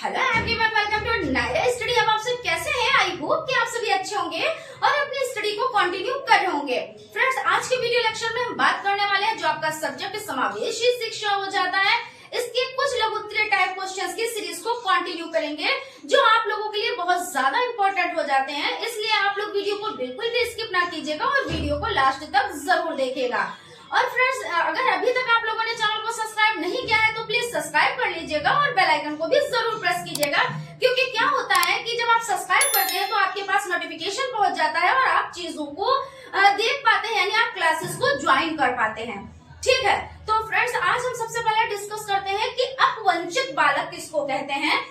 Hello everyone, welcome to नया study. अब आप सब कैसे हैं? आई होप कि आप सभी अच्छे होंगे और अपनी स्टडी को कंटिन्यू कर रहे होंगे। फ्रेंड्स, आज के वीडियो लेक्चर में हम बात करने वाले हैं जो आपका सब्जेक्ट समावेशी शिक्षा हो जाता है, इसके कुछ लघु उत्तरीय टाइप क्वेश्चंस की सीरीज को कंटिन्यू करेंगे जो आप लोगों के लिए बहुत ज्यादा इंपॉर्टेंट हो जाते हैं। इसलिए आप लोग वीडियो को बिल्कुल भी स्किप ना कीजिएगा और वीडियो को लास्ट तक जरूर देखिएगा। और फ्रेंड्स, अगर अभी तक आप लोगों ने चैनल को सब्सक्राइब नहीं किया है तो प्लीज सब्सक्राइब कर लीजिएगा और बेल आइकन को भी जरूर प्रेस कीजिएगा, क्योंकि क्या होता है कि जब आप सब्सक्राइब करते हैं तो आपके पास नोटिफिकेशन पहुंच जाता है और आप चीजों को देख पाते हैं, यानी आप क्लासेस को ज्वाइन कर पाते हैं। ठीक है, तो फ्रेंड्स आज हम सबसे पहले डिस्कस करते हैं कि अपवंचित बालक किसको कहते हैं।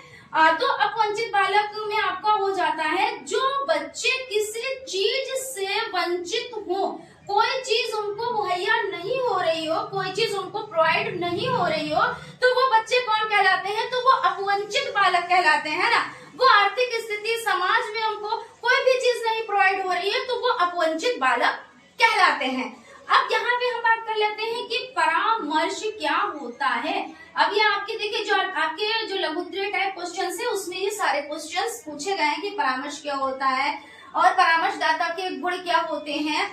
तो अपवंचित बालक में आपका हो जाता है जो बच्चे किसी चीज से वंचित हो, कोई चीज उनको मुहैया नहीं हो रही हो, कोई चीज उनको प्रोवाइड नहीं हो रही हो, तो वो बच्चे कौन कहलाते हैं? तो वो अपवंचित बालक कहलाते हैं ना। वो आर्थिक स्थिति समाज में उनको कोई भी चीज नहीं प्रोवाइड हो रही है तो वो अपवंचित बालक कहलाते हैं। अब यहाँ पे हम बात कर लेते हैं कि परामर्श क्या होता है। अब ये आपके देखिए जो आपके जो लघु उत्तरीय टाइप क्वेश्चन है उसमें ये सारे क्वेश्चंस पूछे गए हैं कि परामर्श क्या होता है और परामर्शदाता के गुण क्या होते हैं,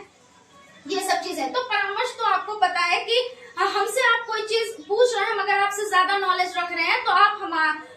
ये सब चीजें। तो परामर्श तो आपको पता है कि हमसे आप कोई चीज पूछ रहे हैं, मगर आपसे ज्यादा नॉलेज रख रहे हैं तो आप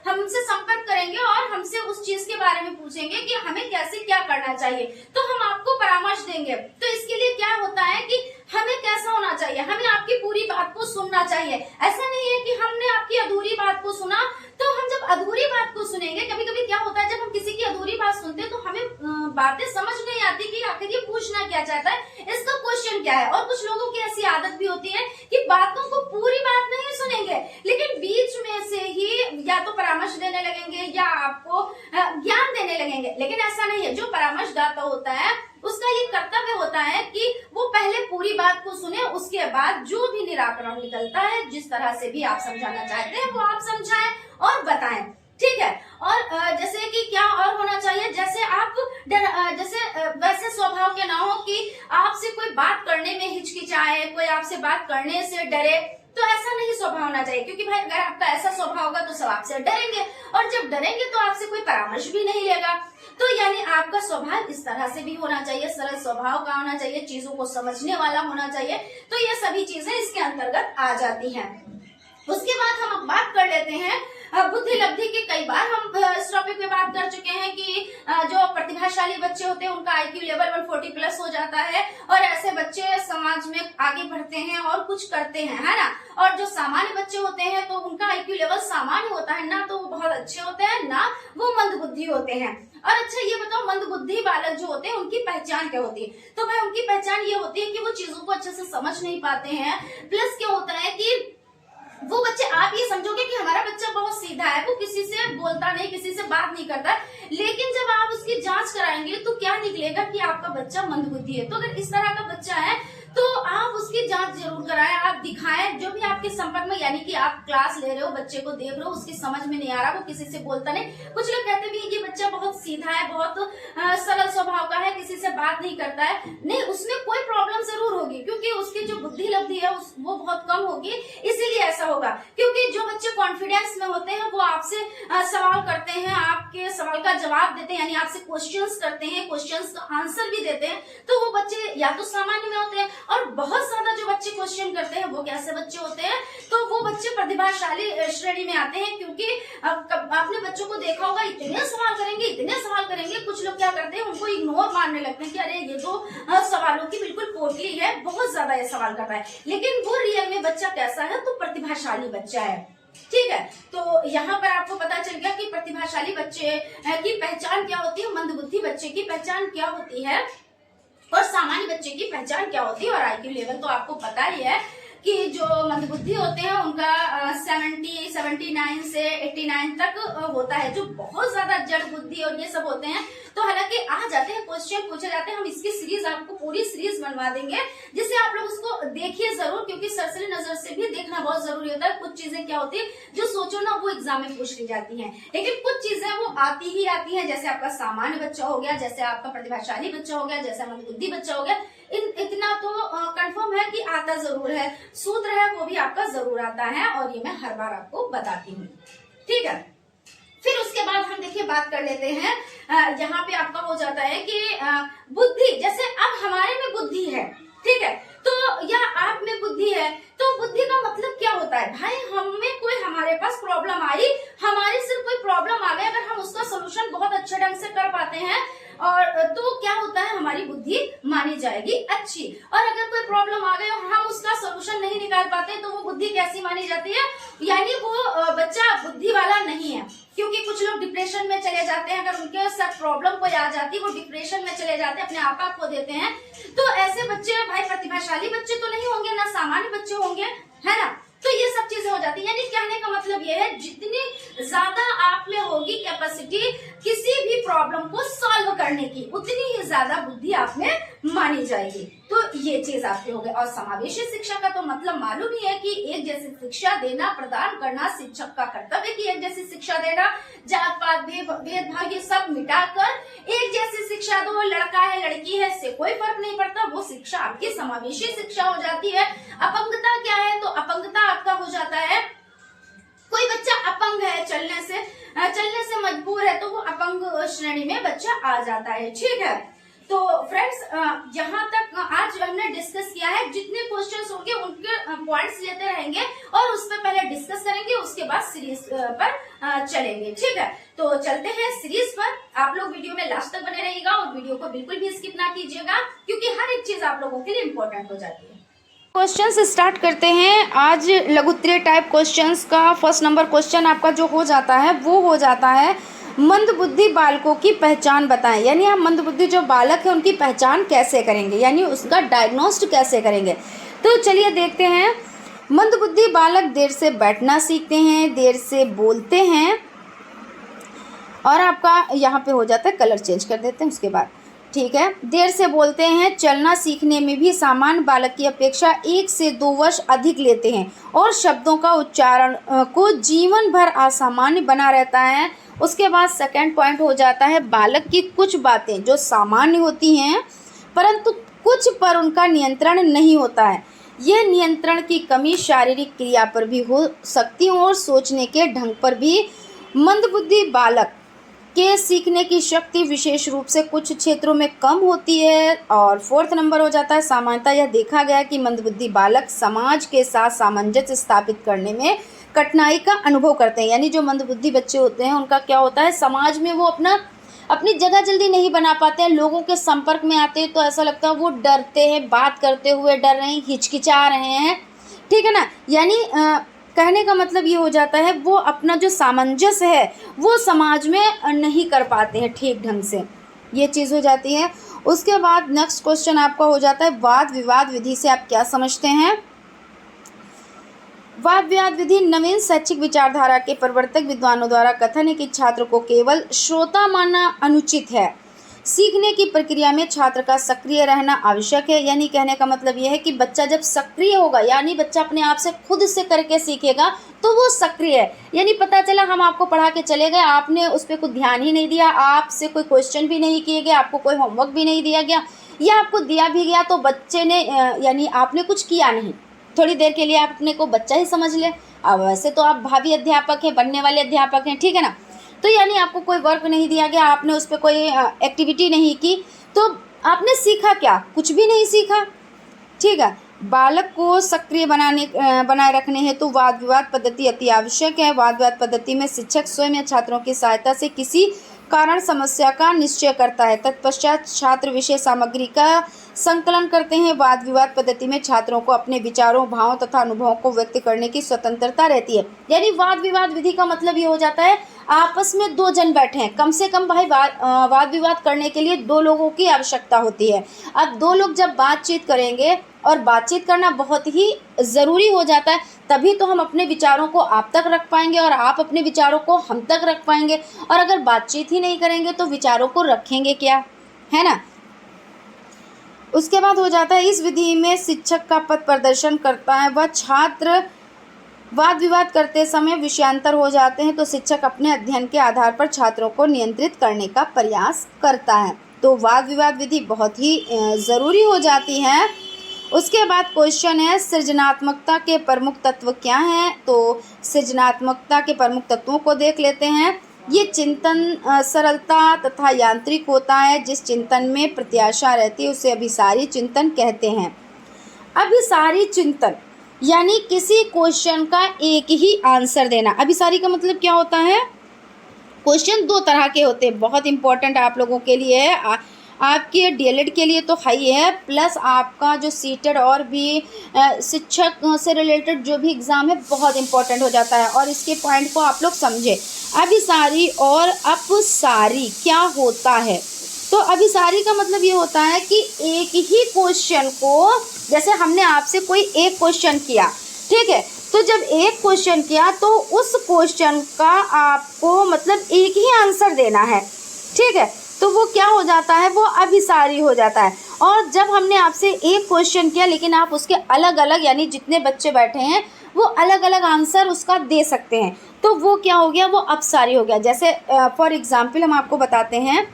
हमसे संपर्क करेंगे और हमसे उस चीज के बारे में पूछेंगे कि हमें कैसे क्या करना चाहिए, तो हम आपको परामर्श देंगे। तो इसके लिए क्या होता है कि हमें कैसा होना चाहिए, हमें आपकी पूरी बात को सुनना चाहिए। ऐसा नहीं है कि हमने आपकी अधूरी बात को सुना, तो हम जब अधूरी बात को सुनेंगे, कभी कभी क्या होता है जब हम किसी की अधूरी बात सुनते हैं तो हमें बातें समझ नहीं आती कि आखिर ये पूछना क्या चाहता है, इसका क्वेश्चन क्या है। और कुछ लोगों की ऐसी आदत भी होती है कि बातों को पूरी बात नहीं सुनेंगे, लेकिन बीच में से ही या तो परामर्श देने लगेंगे या आपको ज्ञान देने लगेंगे। लेकिन ऐसा नहीं है, जो परामर्शदाता होता है उसका ये कर्तव्य होता है कि वो पहले पूरी बात को सुने, उसके बाद जो भी निराकरण निकलता है, जिस तरह से भी आप समझाना चाहते हैं वो आप समझाएं और बताएं। ठीक है, और जैसे कि क्या और होना चाहिए, जैसे आप वैसे स्वभाव के ना हो कि आपसे कोई बात करने में हिचकिचाए, कोई आपसे बात करने से डरे, तो ऐसा नहीं स्वभाव होना चाहिए। क्योंकि भाई अगर आपका ऐसा स्वभाव होगा तो सब आपसे डरेंगे और जब डरेंगे तो आपसे कोई परामर्श भी नहीं लेगा। तो यानी आपका स्वभाव इस तरह से भी होना चाहिए, सरल स्वभाव का होना चाहिए, चीजों को समझने वाला होना चाहिए। तो ये सभी चीजें इसके अंतर्गत आ जाती हैं। उसके बाद हम बात कर लेते हैं बुद्धि लब्धि की। कई बार हम इस टॉपिक पे बात कर चुके हैं कि जो प्रतिभाशाली बच्चे होते हैं उनका IQ लेवल 140 प्लस हो जाता है और ऐसे बच्चे समाज में आगे बढ़ते हैं और कुछ करते हैं, है ना। और जो सामान्य बच्चे होते हैं तो उनका IQ लेवल सामान्य होता है, ना तो वो बहुत अच्छे होते हैं ना वो मंद बुद्धि होते हैं। और अच्छा ये बताओ, मंद बुद्धि बालक जो होते हैं उनकी पहचान क्या होती है? तो भाई उनकी पहचान ये होती है कि वो चीजों को अच्छे से समझ नहीं पाते हैं। प्लस क्या होता है कि वो बच्चे, आप ये समझोगे कि हमारा बच्चा बहुत सीधा है, वो किसी से बोलता नहीं, किसी से बात नहीं करता, लेकिन जब आप उसकी जांच कराएंगे तो क्या निकलेगा कि आपका बच्चा मंदबुद्धि है। तो अगर इस तरह का बच्चा है तो आप उसकी जांच जरूर कराएं, आप दिखाएं। जो भी आपके संपर्क में, यानी कि आप क्लास ले रहे हो, बच्चे को देख रहे हो, उसकी समझ में नहीं आ रहा, वो किसी से बोलता नहीं, कुछ लोग कहते भी ये बच्चा बहुत सीधा है, बहुत सरल स्वभाव का है, किसी से बात नहीं करता है, नहीं, उसमें कोई प्रॉब्लम जरूर होगी, क्योंकि उसकी जो बुद्धि लब्धि है वो बहुत कम होगी, इसीलिए ऐसा होगा। क्योंकि जो बच्चे कॉन्फिडेंस में होते हैं वो आपसे सवाल करते हैं, आपके सवाल का जवाब देते हैं, यानी आपसे क्वेश्चंस करते हैं, क्वेश्चंस का आंसर भी देते हैं, तो वो बच्चे या तो सामान्य में होते हैं। और बहुत ज्यादा जो बच्चे क्वेश्चन करते हैं वो कैसे बच्चे होते हैं? तो वो बच्चे प्रतिभाशाली श्रेणी में आते हैं, क्योंकि आपने बच्चों को देखा होगा, इतने सवाल करेंगे, इतने सवाल करेंगे। कुछ लोग क्या करते हैं, उनको इग्नोर मारने लगते हैं कि अरे ये तो सवालों की बिल्कुल पोटली है, बहुत ज्यादा ये सवाल कर रहा है, लेकिन वो रियल में बच्चा कैसा है? तो प्रतिभाशाली बच्चा है। ठीक है, तो यहाँ पर आपको पता चल गया कि प्रतिभाशाली बच्चे की पहचान क्या होती है, मंदबुद्धि बच्चे की पहचान क्या होती है और सामान्य बच्चे की पहचान क्या होती है। और IQ लेवल तो आपको पता ही है कि जो मंदबुद्धि होते हैं उनका 79 से 89 तक होता है, जो बहुत ज्यादा जड़ बुद्धि और ये सब होते हैं। तो हालांकि आ जाते हैं, क्वेश्चन पूछे जाते हैं, हम इसकी सीरीज आपको पूरी सीरीज बनवा देंगे, जिससे आप लोग उसको देखिए जरूर, क्योंकि सरसरी नजर से भी देखना बहुत जरूरी होता है। कुछ चीजें क्या होती है जो सोचो ना वो एग्जाम में पूछ ली जाती हैं, लेकिन कुछ चीजें वो आती ही आती हैं, जैसे आपका सामान्य बच्चा हो गया, जैसे आपका प्रतिभाशाली बच्चा हो गया, जैसे मंदबुद्धि बच्चा हो गया। इतना तो कंफर्म है कि आता जरूर है, सूत्र है वो भी आपका जरूर आता है, और ये मैं हर बार आपको बताती हूँ। ठीक है, फिर बात कर लेते हैं। यहाँ पे आपका हो जाता है कि बुद्धि, जैसे अब हमारे में बुद्धि है, ठीक है, तो या आप में बुद्धि है, तो बुद्धि का मतलब क्या होता है भाई, हमें कोई हमारे पास प्रॉब्लम आई, हमारे सिर्फ कोई प्रॉब्लम आ गई, अगर हम उसका सोल्यूशन बहुत अच्छे ढंग से कर पाते हैं और तो क्या होता है, हमारी बुद्धि मानी जाएगी अच्छी। और अगर कोई प्रॉब्लम आ गई और हम उसका सोल्यूशन नहीं निकाल पाते तो वो बुद्धि कैसी मानी जाती है, यानी वो बच्चा बुद्धि वाला नहीं है। क्योंकि कुछ लोग डिप्रेशन में चले जाते हैं, अगर उनके साथ प्रॉब्लम कोई आ जाती है, वो डिप्रेशन में चले जाते हैं, अपने आपा खो देते हैं, तो ऐसे बच्चे भाई प्रतिभाशाली बच्चे तो नहीं होंगे, ना सामान्य बच्चे होंगे, है ना। तो ये सब चीजें हो जाती है। यानी कहने का मतलब ये है, जितनी ज्यादा आप में होगी कैपेसिटी किसी भी प्रॉब्लम को सॉल्व करने की, उतनी ही ज्यादा बुद्धि आप में मानी जाएगी। तो ये चीज आपके हो गए। और समावेशी शिक्षा का तो मतलब मालूम ही है कि एक जैसी शिक्षा देना, प्रदान करना शिक्षक का कर्तव्य की एक जैसी शिक्षा देना, जात पात भेदभाव ये सब मिटाकर एक जैसी शिक्षा दो। लड़का है लड़की है इससे कोई फर्क नहीं पड़ता, वो शिक्षा आपकी समावेशी शिक्षा हो जाती है। अपंगता क्या है, तो अपंगता आपका हो जाता है, कोई बच्चा अपंग है, चलने से मजबूर है, तो वो अपंग श्रेणी में बच्चा आ जाता है, ठीक है। तो फ्रेंड्स, यहाँ तक आज हमने डिस्कस किया है। जितने क्वेश्चंस होंगे उनके पॉइंट्स लेते रहेंगे और उस पर पहले डिस्कस करेंगे, उसके बाद सीरीज पर चलेंगे, ठीक है। तो चलते हैं सीरीज पर। आप लोग वीडियो में लास्ट तक बने रहिएगा और वीडियो को बिल्कुल भी स्किप ना कीजिएगा, क्योंकि हर एक चीज आप लोगों के लिए इम्पोर्टेंट हो जाती है। क्वेश्चंस स्टार्ट करते हैं। आज लघुत्तरीय टाइप क्वेश्चंस का फर्स्ट नंबर क्वेश्चन आपका जो हो जाता है वो हो जाता है, मंदबुद्धि बालकों की पहचान बताएं। यानी हम मंदबुद्धि जो बालक है उनकी पहचान कैसे करेंगे, यानी उसका डायग्नोस्ट कैसे करेंगे। तो चलिए देखते हैं। मंदबुद्धि बालक देर से बैठना सीखते हैं, देर से बोलते हैं, और आपका यहाँ पे हो जाता है, कलर चेंज कर देते हैं उसके बाद, ठीक है। देर से बोलते हैं, चलना सीखने में भी सामान्य बालक की अपेक्षा 1 से 2 वर्ष अधिक लेते हैं, और शब्दों का उच्चारण को जीवन भर असामान्य बना रहता है। उसके बाद सेकंड पॉइंट हो जाता है, बालक की कुछ बातें जो सामान्य होती हैं परंतु कुछ पर उनका नियंत्रण नहीं होता है। यह नियंत्रण की कमी शारीरिक क्रिया पर भी हो सकती है और सोचने के ढंग पर भी। मंदबुद्धि बालक के सीखने की शक्ति विशेष रूप से कुछ क्षेत्रों में कम होती है। और फोर्थ नंबर हो जाता है, सामान्यतः यह देखा गया कि मंदबुद्धि बालक समाज के साथ सामंजस्य स्थापित करने में कठिनाई का अनुभव करते हैं। यानी जो मंदबुद्धि बच्चे होते हैं उनका क्या होता है, समाज में वो अपनी जगह जल्दी नहीं बना पाते हैं, लोगों के संपर्क में आते हैं तो ऐसा लगता है वो डरते हैं, बात करते हुए डर रहे हैं, हिचकिचा रहे हैं, ठीक है ना। यानी कहने का मतलब ये हो जाता है, वो अपना जो सामंजस्य है वो समाज में नहीं कर पाते हैं ठीक ढंग से, ये चीज़ हो जाती है। उसके बाद नेक्स्ट क्वेश्चन आपका हो जाता है, वाद विवाद विधि से आप क्या समझते हैं। वाद विवाद विधि नवीन शैक्षिक विचारधारा के प्रवर्तक विद्वानों द्वारा कथन है कि छात्र को केवल श्रोता मानना अनुचित है। सीखने की प्रक्रिया में छात्र का सक्रिय रहना आवश्यक है। यानी कहने का मतलब यह है कि बच्चा जब सक्रिय होगा, यानी बच्चा अपने आप से खुद से करके सीखेगा तो वो सक्रिय है। यानी पता चला हम आपको पढ़ा के चले गए, आपने उस पर कुछ ध्यान ही नहीं दिया, आपसे कोई क्वेश्चन भी नहीं किए गए, आपको कोई होमवर्क भी नहीं दिया गया, या आपको दिया भी गया तो बच्चे ने यानी आपने कुछ किया नहीं, थोड़ी देर के लिए आप अपने को बच्चा ही समझ ले। अब वैसे तो आप भावी अध्यापक हैं, बनने वाले अध्यापक हैं, ठीक है ना। तो यानी आपको कोई वर्क नहीं दिया गया, आपने उस पर कोई एक्टिविटी नहीं की, तो आपने सीखा क्या, कुछ भी नहीं सीखा, ठीक है। बालक को सक्रिय बनाए रखने हेतु वाद विवाद पद्धति अति आवश्यक है। वाद विवाद पद्धति में शिक्षक स्वयं या छात्रों की सहायता से किसी कारण समस्या का निश्चय करता है, तत्पश्चात छात्र विषय सामग्री का संकलन करते हैं। वाद विवाद पद्धति में छात्रों को अपने विचारों, भावों तथा अनुभवों को व्यक्त करने की स्वतंत्रता रहती है। यानी वाद विवाद विधि का मतलब ये हो जाता है, आपस में 2 जन बैठे हैं, कम से कम भाई वाद विवाद करने के लिए 2 लोगों की आवश्यकता होती है। अब 2 लोग जब बातचीत करेंगे, और बातचीत करना बहुत ही ज़रूरी हो जाता है, तभी तो हम अपने विचारों को आप तक रख पाएंगे और आप अपने विचारों को हम तक रख पाएंगे। और अगर बातचीत ही नहीं करेंगे तो विचारों को रखेंगे क्या, है ना। उसके बाद हो जाता है, इस विधि में शिक्षक का पथ प्रदर्शन करता है, वह छात्र वाद विवाद करते समय विषयांतर हो जाते हैं तो शिक्षक अपने अध्ययन के आधार पर छात्रों को नियंत्रित करने का प्रयास करता है। तो वाद विवाद विधि बहुत ही ज़रूरी हो जाती है। उसके बाद क्वेश्चन है, सृजनात्मकता के प्रमुख तत्व क्या हैं। तो सृजनात्मकता के प्रमुख तत्वों को देख लेते हैं। ये चिंतन सरलता तथा यांत्रिक होता है। जिस चिंतन में प्रत्याशा रहती है उसे अभिसारी चिंतन कहते हैं। अभिसारी चिंतन यानी किसी क्वेश्चन का एक ही आंसर देना। अभिसारी का मतलब क्या होता है? क्वेश्चन दो तरह के होते हैं, बहुत इंपॉर्टेंट आप लोगों के लिए है, आपके डीएलएड के लिए तो हाई है, प्लस आपका जो सीटेड और भी शिक्षक से रिलेटेड जो भी एग्ज़ाम है बहुत इंपॉर्टेंट हो जाता है। और इसके पॉइंट को आप लोग समझे। अभिसारी और अपसारी क्या होता है? तो अभिसारी का मतलब ये होता है कि एक ही क्वेश्चन को, जैसे हमने आपसे कोई एक क्वेश्चन किया, ठीक है, तो जब एक क्वेश्चन किया तो उस क्वेश्चन का आपको मतलब एक ही आंसर देना है, ठीक है, तो वो क्या हो जाता है? वो अभिसारी हो जाता है। और जब हमने आपसे एक क्वेश्चन किया लेकिन आप उसके अलग अलग, यानी जितने बच्चे बैठे हैं वो अलग अलग आंसर उसका दे सकते हैं, तो वो क्या हो गया? वो अपसारी हो गया। जैसे फॉर एग्ज़ाम्पल हम आपको बताते हैं,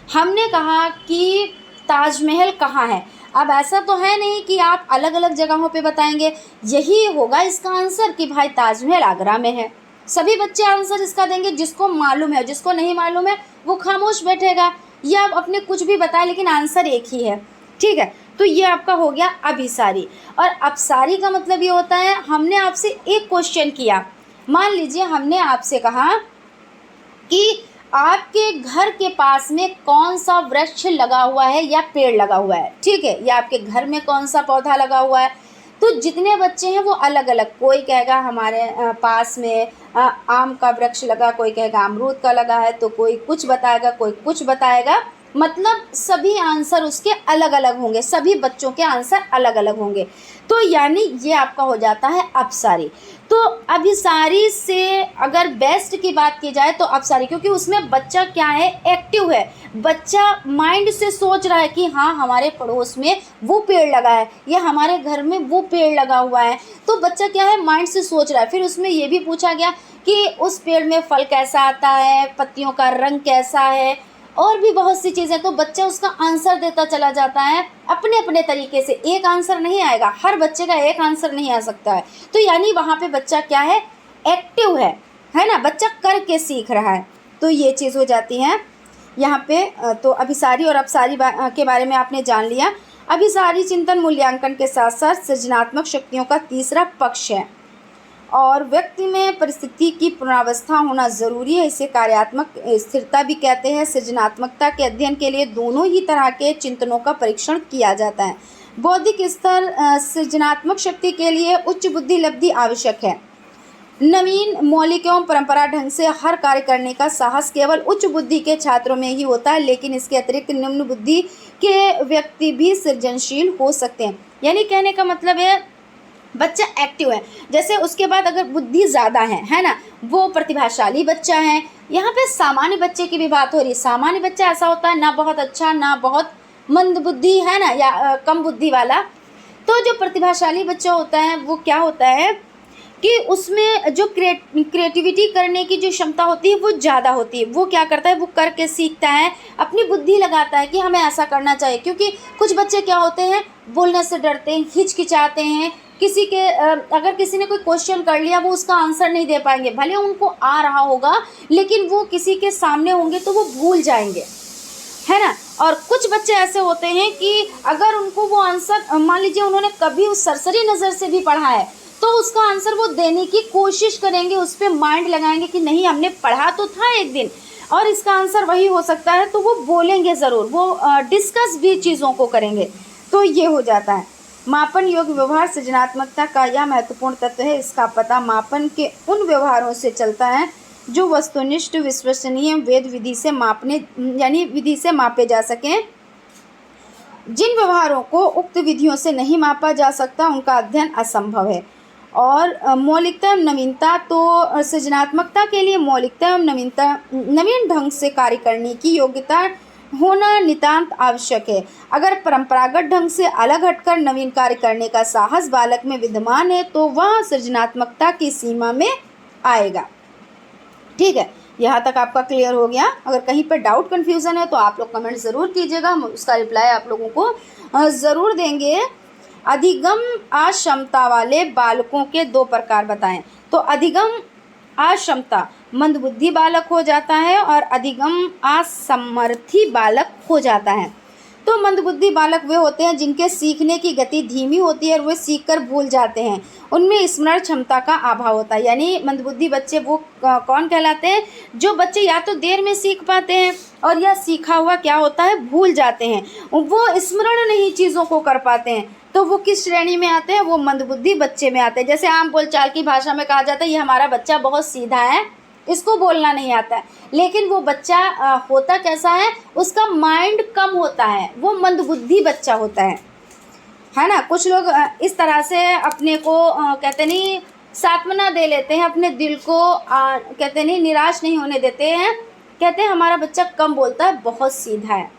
हमने कहा कि ताजमहल कहाँ है। अब ऐसा तो है नहीं कि आप अलग अलग जगहों पे बताएंगे, यही होगा इसका आंसर कि भाई ताजमहल आगरा में है। सभी बच्चे आंसर इसका देंगे, जिसको मालूम है, जिसको नहीं मालूम है वो खामोश बैठेगा या अपने कुछ भी बताए लेकिन आंसर एक ही है, ठीक है। तो ये आपका हो गया अभिसारी। और अपसारी का मतलब ये होता है, हमने आपसे एक क्वेश्चन किया, मान लीजिए हमने आपसे कहा कि आपके घर के पास में कौन सा वृक्ष लगा हुआ है या पेड़ लगा हुआ है, ठीक है, या आपके घर में कौन सा पौधा लगा हुआ है। तो जितने बच्चे हैं वो अलग अलग, कोई कहेगा हमारे पास में आम का वृक्ष लगा, कोई कहेगा अमरूद का लगा है, तो कोई कुछ बताएगा, कोई कुछ बताएगा, मतलब सभी आंसर उसके अलग अलग होंगे, सभी बच्चों के आंसर अलग अलग होंगे। तो यानी ये आपका हो जाता है अपसारी। तो अभिसारी से अगर बेस्ट की बात की जाए तो अपसारी, क्योंकि उसमें बच्चा क्या है? एक्टिव है, बच्चा माइंड से सोच रहा है कि हाँ हमारे पड़ोस में वो पेड़ लगा है या हमारे घर में वो पेड़ लगा हुआ है। तो बच्चा क्या है? माइंड से सोच रहा है। फिर उसमें ये भी पूछा गया कि उस पेड़ में फल कैसा आता है, पत्तियों का रंग कैसा है, और भी बहुत सी चीज़ें। तो बच्चा उसका आंसर देता चला जाता है अपने अपने तरीके से। एक आंसर नहीं आएगा, हर बच्चे का एक आंसर नहीं आ सकता है। तो यानी वहाँ पे बच्चा क्या है? एक्टिव है ना, बच्चा करके सीख रहा है। तो ये चीज़ हो जाती है यहाँ पे। तो अभिसारी और अपसारी के बारे में आपने जान लिया। अभिसारी चिंतन मूल्यांकन के साथ साथ सृजनात्मक शक्तियों का तीसरा पक्ष है और व्यक्ति में परिस्थिति की पुनरावस्था होना ज़रूरी है। इसे कार्यात्मक स्थिरता भी कहते हैं। सृजनात्मकता के अध्ययन के लिए दोनों ही तरह के चिंतनों का परीक्षण किया जाता है। बौद्धिक स्तर सृजनात्मक शक्ति के लिए उच्च बुद्धि लब्धि आवश्यक है। नवीन, मौलिक एवं परंपरा ढंग से हर कार्य करने का साहस केवल उच्च बुद्धि के छात्रों में ही होता है, लेकिन इसके अतिरिक्त निम्न बुद्धि के व्यक्ति भी सृजनशील हो सकते हैं। यानी कहने का मतलब है बच्चा एक्टिव है, जैसे उसके बाद अगर बुद्धि ज़्यादा है ना, वो प्रतिभाशाली बच्चा है। यहाँ पे सामान्य बच्चे की भी बात हो रही है। सामान्य बच्चा ऐसा होता है ना बहुत अच्छा ना बहुत मंद बुद्धि, है ना, या कम बुद्धि वाला। तो जो प्रतिभाशाली बच्चा होता है वो क्या होता है कि उसमें जो क्रिएटिविटी करने की जो क्षमता होती है वो ज़्यादा होती है। वो क्या करता है? वो करके सीखता है, अपनी बुद्धि लगाता है कि हमें ऐसा करना चाहिए। क्योंकि कुछ बच्चे क्या होते हैं, बोलने से डरते हैं, हिचकिचाते हैं। किसी के अगर किसी ने कोई क्वेश्चन कर लिया वो उसका आंसर नहीं दे पाएंगे, भले उनको आ रहा होगा लेकिन वो किसी के सामने होंगे तो वो भूल जाएंगे, है ना। और कुछ बच्चे ऐसे होते हैं कि अगर उनको वो आंसर, मान लीजिए उन्होंने कभी उस सरसरी नज़र से भी पढ़ा है, तो उसका आंसर वो देने की कोशिश करेंगे, उस पर माइंड लगाएंगे कि नहीं हमने पढ़ा तो था एक दिन और इसका आंसर वही हो सकता है, तो वो बोलेंगे ज़रूर, वो डिस्कस भी चीज़ों को करेंगे। तो ये हो जाता है। मापन योग्य व्यवहार सृजनात्मकता का यह महत्वपूर्ण तत्व है। इसका पता मापन के उन व्यवहारों से चलता है जो वस्तुनिष्ठ, विश्वसनीय, वेद विधि से मापने यानी विधि से मापे जा सकें। जिन व्यवहारों को उक्त विधियों से नहीं मापा जा सकता उनका अध्ययन असंभव है। और मौलिकता एवं नवीनता, तो सृजनात्मकता के लिए मौलिकता एवं नवीन ढंग से कार्य करने की योग्यता होना नितांत आवश्यक है। अगर परंपरागत ढंग से अलग हटकर नवीन कार्य करने का साहस बालक में विद्यमान है तो वह सृजनात्मकता की सीमा में आएगा। ठीक है, यहाँ तक आपका क्लियर हो गया। अगर कहीं पर डाउट कन्फ्यूज़न है तो आप लोग कमेंट ज़रूर कीजिएगा, हम उसका रिप्लाई आप लोगों को ज़रूर देंगे। अधिगम अक्षमता वाले बालकों के 2 प्रकार बताएं। तो अधिगम अक्षमता मंदबुद्धि बालक हो जाता है और अधिगम असमर्थी बालक हो जाता है। तो मंदबुद्धि बालक वे होते हैं जिनके सीखने की गति धीमी होती है और वे सीखकर भूल जाते हैं, उनमें स्मरण क्षमता का अभाव होता है। यानी मंदबुद्धि बच्चे वो कौन कहलाते हैं? जो बच्चे या तो देर में सीख पाते हैं और या सीखा हुआ क्या होता है भूल जाते हैं, वो स्मरण नहीं चीज़ों को कर पाते हैं। तो वो किस श्रेणी में आते हैं? वो मंदबुद्धि बच्चे में आते हैं। जैसे आम बोलचाल की भाषा में कहा जाता है ये हमारा बच्चा बहुत सीधा है, इसको बोलना नहीं आता है। लेकिन वो बच्चा होता कैसा है? उसका माइंड कम होता है, वो मंदबुद्धि बच्चा होता है ना। कुछ लोग इस तरह से अपने को कहते नहीं सांत्वना दे लेते हैं, अपने दिल को कहते नहीं निराश नहीं होने देते हैं, कहते हैं हमारा बच्चा कम बोलता है, बहुत सीधा है।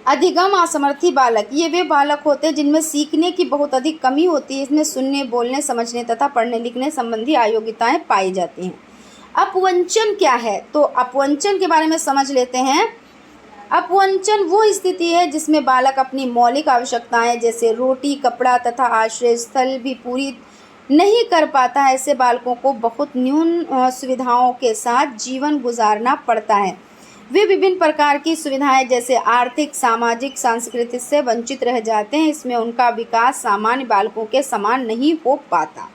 अधिगम असमर्थी बालक, ये वे बालक होते हैं जिनमें सीखने की बहुत अधिक कमी होती है। इसमें सुनने, बोलने, समझने तथा पढ़ने लिखने संबंधी अयोग्यताएं पाई जाती हैं। अपवंचन क्या है? तो अपवंचन के बारे में समझ लेते हैं। अपवंचन वो स्थिति है जिसमें बालक अपनी मौलिक आवश्यकताएं जैसे रोटी, कपड़ा तथा आश्रय स्थल भी पूरी नहीं कर पाता। ऐसे बालकों को बहुत न्यून सुविधाओं के साथ जीवन गुजारना पड़ता है। वे विभिन्न प्रकार की सुविधाएं जैसे आर्थिक, सामाजिक, सांस्कृतिक से वंचित रह जाते हैं। इसमें उनका विकास सामान्य बालकों के समान नहीं हो पाता।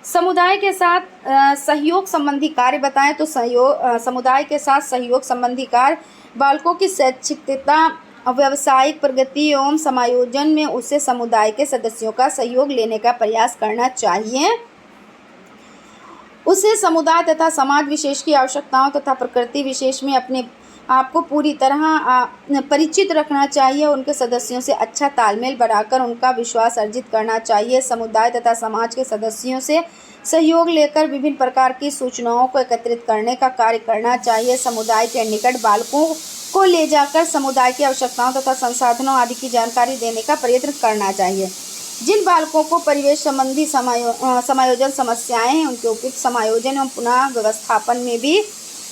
समुदाय के साथ सहयोग संबंधी कार्य बताएं तो समुदाय के साथ सहयोग संबंधी कार्य बालकों की शैक्षिकता, व्यावसायिक प्रगति एवं समायोजन में उसे समुदाय के सदस्यों का सहयोग लेने का प्रयास करना चाहिए। उसे समुदाय तथा समाज विशेष की आवश्यकताओं तथा प्रकृति विशेष में अपने आपको पूरी तरह परिचित रखना चाहिए। उनके सदस्यों से अच्छा तालमेल बनाकर उनका विश्वास अर्जित करना चाहिए। समुदाय तथा समाज के सदस्यों से सहयोग लेकर विभिन्न प्रकार की सूचनाओं को एकत्रित करने का कार्य करना चाहिए। समुदाय के निकट बालकों को ले जाकर समुदाय की आवश्यकताओं तथा संसाधनों आदि की जानकारी देने का प्रयत्न करना चाहिए। जिन बालकों को परिवेश संबंधी समायोजन समस्याएं हैं उनके उपयुक्त समायोजन एवं पुनः व्यवस्थापन में भी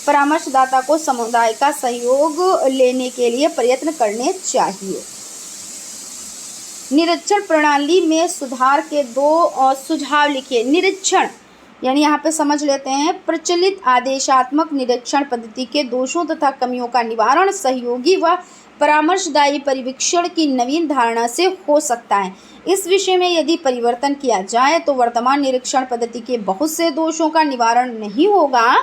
परामर्शदाता को समुदाय का सहयोग लेने के लिए प्रयत्न करने चाहिए। निरीक्षण प्रणाली में सुधार के 2 सुझाव लिखिए। निरीक्षण यानी यहाँ पे समझ लेते हैं प्रचलित आदेशात्मक निरीक्षण पद्धति के दोषों तथा कमियों का निवारण सहयोगी व परामर्शदायी परिवीक्षण की नवीन धारणा से हो सकता है। इस विषय में यदि परिवर्तन किया जाए तो वर्तमान निरीक्षण पद्धति के बहुत से दोषों का निवारण नहीं होगा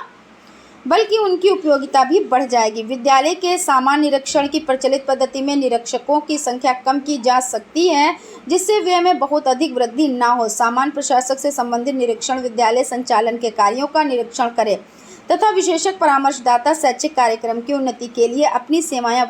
बल्कि उनकी उपयोगिता भी बढ़ जाएगी। विद्यालय के सामान्य निरीक्षण की प्रचलित पद्धति में निरीक्षकों की संख्या कम की जा सकती है जिससे व्यय में बहुत अधिक वृद्धि न हो। सामान्य प्रशासक से संबंधित निरीक्षण विद्यालय संचालन के कार्यों का निरीक्षण करे तथा विशेषज्ञ परामर्शदाता शैक्षिक कार्यक्रम की उन्नति के लिए अपनी सेवाएं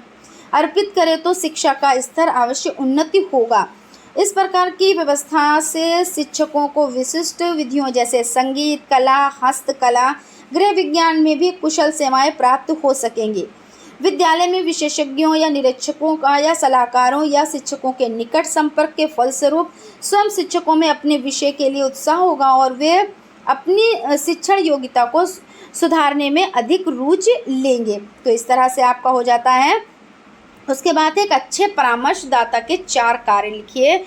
अर्पित करे तो शिक्षा का स्तर अवश्य उन्नति होगा। इस प्रकार की व्यवस्था से शिक्षकों को विशिष्ट विधियों जैसे संगीत, कला, हस्तकला, गृह विज्ञान में भी कुशल सेवाएं प्राप्त हो सकेंगी। विद्यालय में विशेषज्ञों या निरीक्षकों का या सलाहकारों या शिक्षकों के निकट संपर्क के फलस्वरूप स्वयं शिक्षकों में अपने विषय के लिए उत्साह होगा और वे अपनी शिक्षण योग्यता को सुधारने में अधिक रुचि लेंगे। तो इस तरह से आपका हो जाता है। उसके बाद एक अच्छे परामर्शदाता के 4 कार्य लिखिए।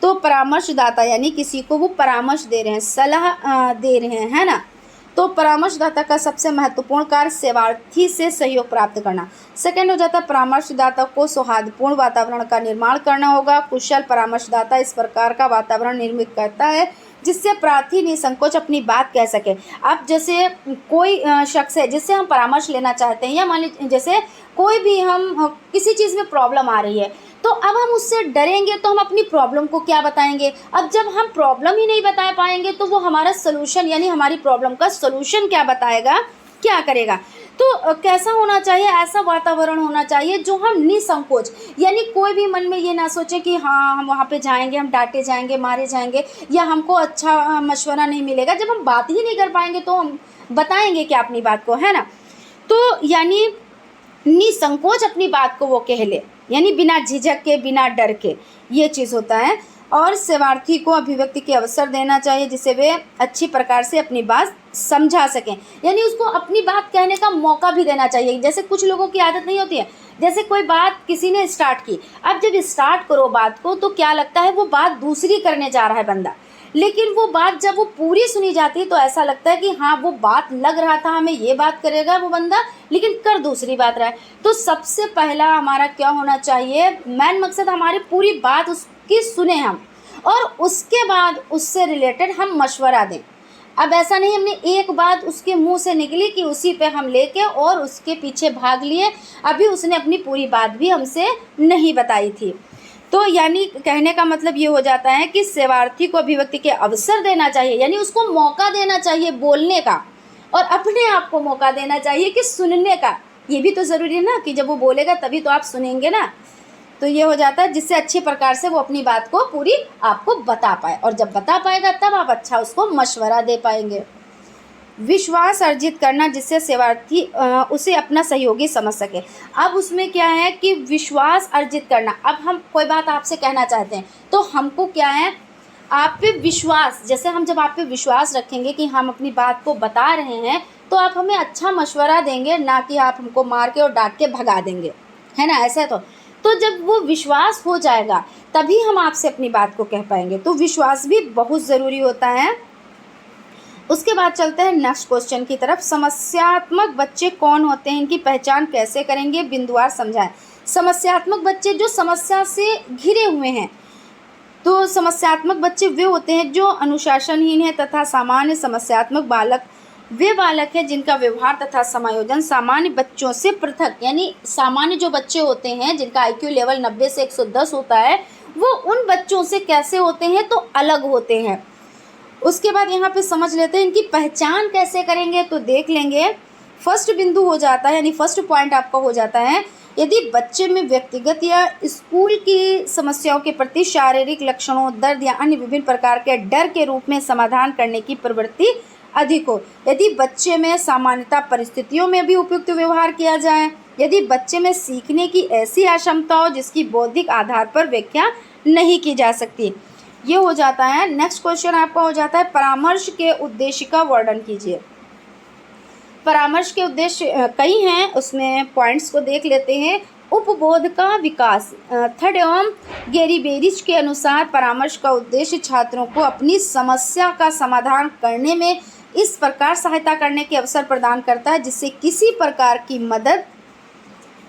तो परामर्शदाता यानी किसी को वो परामर्श दे रहे हैं, सलाह दे रहे हैं, है ना। तो परामर्शदाता का सबसे महत्वपूर्ण कार्य सेवार्थी से सहयोग प्राप्त करना। सेकंड हो जाता है परामर्शदाता को सौहार्दपूर्ण वातावरण का निर्माण करना होगा। कुशल परामर्शदाता इस प्रकार का वातावरण निर्मित करता है जिससे प्रार्थी निसंकोच अपनी बात कह सके। अब जैसे कोई शख्स है जिससे हम परामर्श लेना चाहते हैं या मान लीजिए जैसे कोई भी हम किसी चीज़ में प्रॉब्लम आ रही है तो अब हम उससे डरेंगे तो हम अपनी प्रॉब्लम को क्या बताएंगे। अब जब हम प्रॉब्लम ही नहीं बता पाएंगे तो वो हमारा सलूशन यानी हमारी प्रॉब्लम का सलूशन क्या बताएगा, क्या करेगा। तो कैसा होना चाहिए, ऐसा वातावरण होना चाहिए जो हम निसंकोच यानी कोई भी मन में ये ना सोचे कि हाँ हम वहाँ पे जाएंगे, हम डांटे जाएंगे, मारे जाएंगे या हमको अच्छा मशवरा नहीं मिलेगा। जब हम बात ही नहीं कर पाएंगे तो हम बताएंगे क्या अपनी बात को, है ना। तो यानी निसंकोच अपनी बात को वो कह ले यानी बिना झिझक के, बिना डर के, ये चीज़ होता है। और सेवार्थी को अभिव्यक्ति के अवसर देना चाहिए जिससे वे अच्छी प्रकार से अपनी बात समझा सकें यानी उसको अपनी बात कहने का मौका भी देना चाहिए। जैसे कुछ लोगों की आदत नहीं होती है, जैसे कोई बात किसी ने स्टार्ट की, अब जब स्टार्ट करो बात को तो क्या लगता है वो बात दूसरी करने जा रहा है बंदा, लेकिन वो बात जब वो पूरी सुनी जाती है तो ऐसा लगता है कि हाँ वो बात लग रहा था हमें ये बात करेगा वो बंदा, लेकिन कर दूसरी बात रहा है। तो सबसे पहला हमारा क्या होना चाहिए, मेन मकसद हमारी पूरी बात उसकी सुने हम, और उसके बाद उससे रिलेटेड हम मशवरा दें। अब ऐसा नहीं हमने एक बात उसके मुंह से निकली कि उसी पे हम लेके और उसके पीछे भाग लिए, अभी उसने अपनी पूरी बात भी हमसे नहीं बताई थी। तो यानी कहने का मतलब ये हो जाता है कि सेवार्थी को अभिव्यक्ति के अवसर देना चाहिए, यानी उसको मौका देना चाहिए बोलने का, और अपने आप को मौका देना चाहिए कि सुनने का। ये भी तो ज़रूरी है ना कि जब वो बोलेगा तभी तो आप सुनेंगे ना। तो ये हो जाता है जिससे अच्छे प्रकार से वो अपनी बात को पूरी आपको बता पाए, और जब बता पाएगा तब आप अच्छा उसको मशवरा दे पाएंगे। विश्वास अर्जित करना जिससे सेवार्थी उसे अपना सहयोगी समझ सके। अब उसमें क्या है कि विश्वास अर्जित करना। अब हम कोई बात आपसे कहना चाहते हैं तो हमको क्या है, आप पे विश्वास, जैसे हम जब आप पे विश्वास रखेंगे कि हम अपनी बात को बता रहे हैं तो आप हमें अच्छा मशवरा देंगे, ना कि आप हमको मार के और डांट के भगा देंगे, है ना। ऐसा तो जब वो विश्वास हो जाएगा तभी हम आपसे अपनी बात को कह पाएंगे। तो विश्वास भी बहुत ज़रूरी होता है। उसके बाद चलते हैं नेक्स्ट क्वेश्चन की तरफ। समस्यात्मक बच्चे कौन होते हैं, इनकी पहचान कैसे करेंगे, बिंदुवार समझाएं। समस्यात्मक बच्चे जो समस्या से घिरे हुए हैं, तो समस्यात्मक बच्चे वे होते हैं जो अनुशासनहीन है तथा सामान्य समस्यात्मक बालक वे बालक हैं जिनका व्यवहार तथा समायोजन सामान्य बच्चों से पृथक, यानी सामान्य जो बच्चे होते हैं जिनका आईक्यू लेवल 90 से 110 होता है, वो उन बच्चों से कैसे होते हैं, तो अलग होते हैं। उसके बाद यहाँ पे समझ लेते हैं इनकी पहचान कैसे करेंगे। तो देख लेंगे, फर्स्ट बिंदु हो जाता है, यानी फर्स्ट पॉइंट आपका हो जाता है, यदि बच्चे में व्यक्तिगत या स्कूल की समस्याओं के प्रति शारीरिक लक्षणों, दर्द या अन्य विभिन्न प्रकार के डर के रूप में समाधान करने की प्रवृत्ति अधिक हो, यदि बच्चे में सामान्यता परिस्थितियों में भी उपयुक्त व्यवहार किया जाए, यदि बच्चे में सीखने की ऐसी अक्षमता हो जिसकी बौद्धिक आधार पर व्याख्या नहीं की जा सकती। ये हो जाता है। नेक्स्ट क्वेश्चन आपका हो जाता है, परामर्श के उद्देश्य का वर्णन कीजिए। परामर्श के उद्देश्य कई हैं, उसमें पॉइंट्स को देख लेते हैं। उपबोध का विकास। थर्ड एवं गेरी बेरिच के अनुसार परामर्श का उद्देश्य छात्रों को अपनी समस्या का समाधान करने में इस प्रकार सहायता करने के अवसर प्रदान करता है जिससे किसी प्रकार की मदद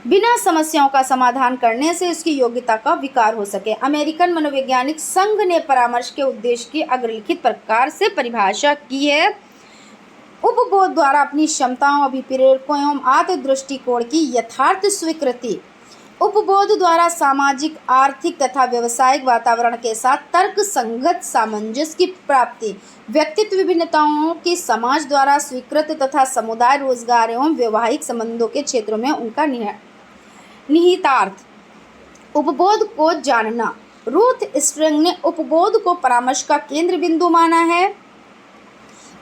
बिना समस्याओं का समाधान करने से उसकी योग्यता का विकार हो सके। अमेरिकन मनोवैज्ञानिक संघ ने परामर्श के उद्देश्य की अग्रलिखित प्रकार से परिभाषा की है। उपबोध द्वारा अपनी क्षमताओं, अभिप्रेरकों एवं आत्मदृष्टिकोण की यथार्थ स्वीकृति। उपबोध द्वारा सामाजिक, आर्थिक तथा व्यावसायिक वातावरण के साथ तर्क संगत सामंजस्य की प्राप्ति। व्यक्तित्व विभिन्नताओं की समाज द्वारा स्वीकृत तथा समुदाय, रोजगार एवं वैवाहिक संबंधों के क्षेत्रों में उनका निहितार्थ। उपबोध को जानना। रूथ स्ट्रिंग ने उपबोध को परामर्श का केंद्र बिंदु माना है।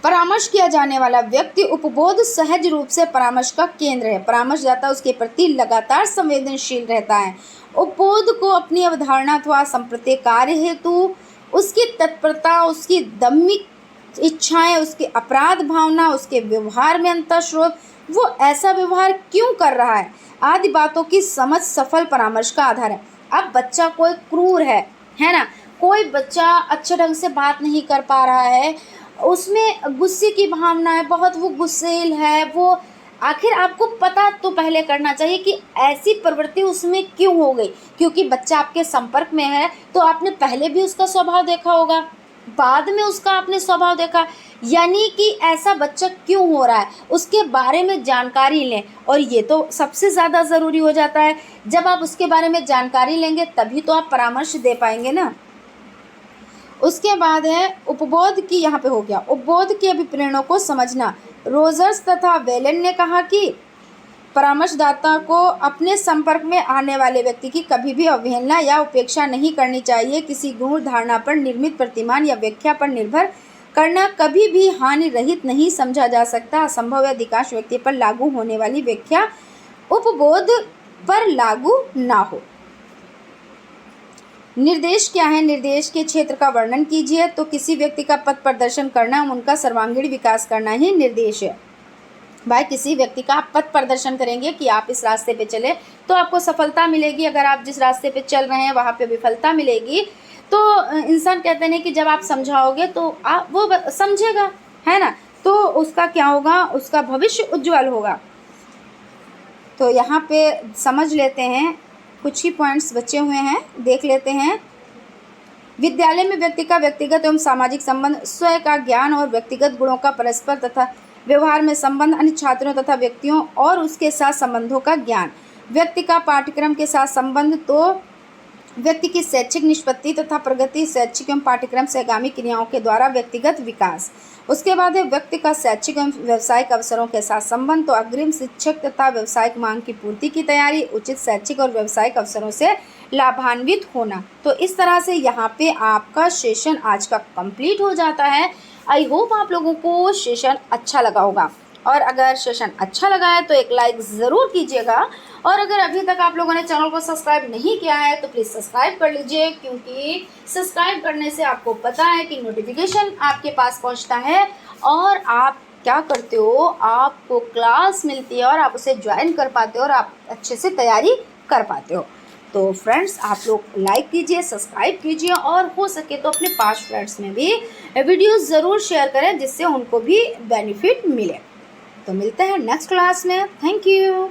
परामर्श किया जाने वाला व्यक्ति उपबोध सहज रूप से परामर्श का केंद्र है। परामर्शदाता उसके प्रति लगातार संवेदनशील रहता है। उपबोध को अपनी अवधारणा अथवा संप्रति कार्य हेतु उसकी तत्परता, उसकी दम्भिक इच्छाएं, उसकी अपराध भावना, उसके व्यवहार में अंतःस्रोत, वो ऐसा व्यवहार क्यों कर रहा है आदि बातों की समझ सफल परामर्श का आधार है। अब बच्चा कोई क्रूर है ना, कोई बच्चा अच्छे ढंग से बात नहीं कर पा रहा है, उसमें गुस्से की भावना है, बहुत वो गुस्सेल है, वो आखिर आपको पता तो पहले करना चाहिए कि ऐसी प्रवृत्ति उसमें क्यों हो गई। क्योंकि बच्चा आपके संपर्क में है तो आपने पहले भी उसका स्वभाव देखा होगा, बाद में उसका आपने स्वभाव देखा, यानी कि ऐसा बच्चा क्यों हो रहा है उसके बारे में जानकारी लें। और ये तो सबसे ज़्यादा ज़रूरी हो जाता है, जब आप उसके बारे में जानकारी लेंगे तभी तो आप परामर्श दे पाएंगे ना। उसके बाद है उपबोध की, यहाँ पे हो गया उपबोध के अभिप्रेरणों को समझना। रोजर्स तथा वेलन ने कहा कि परामर्शदाता को अपने संपर्क में आने वाले व्यक्ति की कभी भी अवहेलना या उपेक्षा नहीं करनी चाहिए। किसी गुण, धारणा पर निर्मित प्रतिमान या व्याख्या पर निर्भर करना कभी भी हानि रहित नहीं समझा जा सकता। असंभव या अधिकांश व्यक्ति पर लागू होने वाली व्याख्या उपबोध पर लागू ना हो। निर्देश क्या है? निर्देश के क्षेत्र का वर्णन कीजिए। तो किसी व्यक्ति का पथ प्रदर्शन करना, उनका सर्वांगीण विकास करना ही निर्देश है। भाई किसी व्यक्ति का आप पथ प्रदर्शन करेंगे कि आप इस रास्ते पे चले तो आपको सफलता मिलेगी, अगर आप जिस रास्ते पे चल रहे हैं वहाँ पे विफलता मिलेगी। तो इंसान कहते हैं कि जब आप समझाओगे तो आप वो समझेगा, है ना, तो उसका क्या होगा, उसका भविष्य उज्जवल होगा। तो यहाँ पे समझ लेते हैं, कुछ ही पॉइंट्स बचे हुए हैं, देख लेते हैं। विद्यालय में व्यक्ति का व्यक्तिगत एवं सामाजिक संबंध, स्वयं का ज्ञान और व्यक्तिगत गुणों का परस्पर तथा व्यवहार में संबंध, अन्य छात्रों तथा व्यक्तियों और उसके साथ संबंधों का ज्ञान, व्यक्ति का पाठ्यक्रम के साथ संबंध, तो व्यक्ति की शैक्षिक निष्पत्ति तथा प्रगति, शैक्षिक एवं पाठ्यक्रम से आगामी क्रियाओं के द्वारा व्यक्तिगत विकास। उसके बाद है व्यक्ति का शैक्षिक एवं व्यावसायिक अवसरों के साथ संबंध, तो अग्रिम शिक्षक तथा व्यावसायिक मांग की पूर्ति की तैयारी, उचित शैक्षिक और व्यावसायिक अवसरों से लाभान्वित होना। तो इस तरह से यहाँ पे आपका सेशन आज का कंप्लीट हो जाता है। आई होप आप लोगों को सेशन अच्छा लगा होगा, और अगर सेशन अच्छा लगा है तो एक लाइक ज़रूर कीजिएगा, और अगर अभी तक आप लोगों ने चैनल को सब्सक्राइब नहीं किया है तो प्लीज़ सब्सक्राइब कर लीजिए, क्योंकि सब्सक्राइब करने से आपको पता है कि नोटिफिकेशन आपके पास पहुंचता है और आप क्या करते हो, आपको क्लास मिलती है और आप उसे ज्वाइन कर पाते हो और आप अच्छे से तैयारी कर पाते हो। तो फ्रेंड्स, आप लोग लाइक कीजिए, सब्सक्राइब कीजिए, और हो सके तो अपने 5 फ्रेंड्स में भी वीडियोस ज़रूर शेयर करें, जिससे उनको भी बेनिफिट मिले। तो मिलते हैं नेक्स्ट क्लास में। Thank you.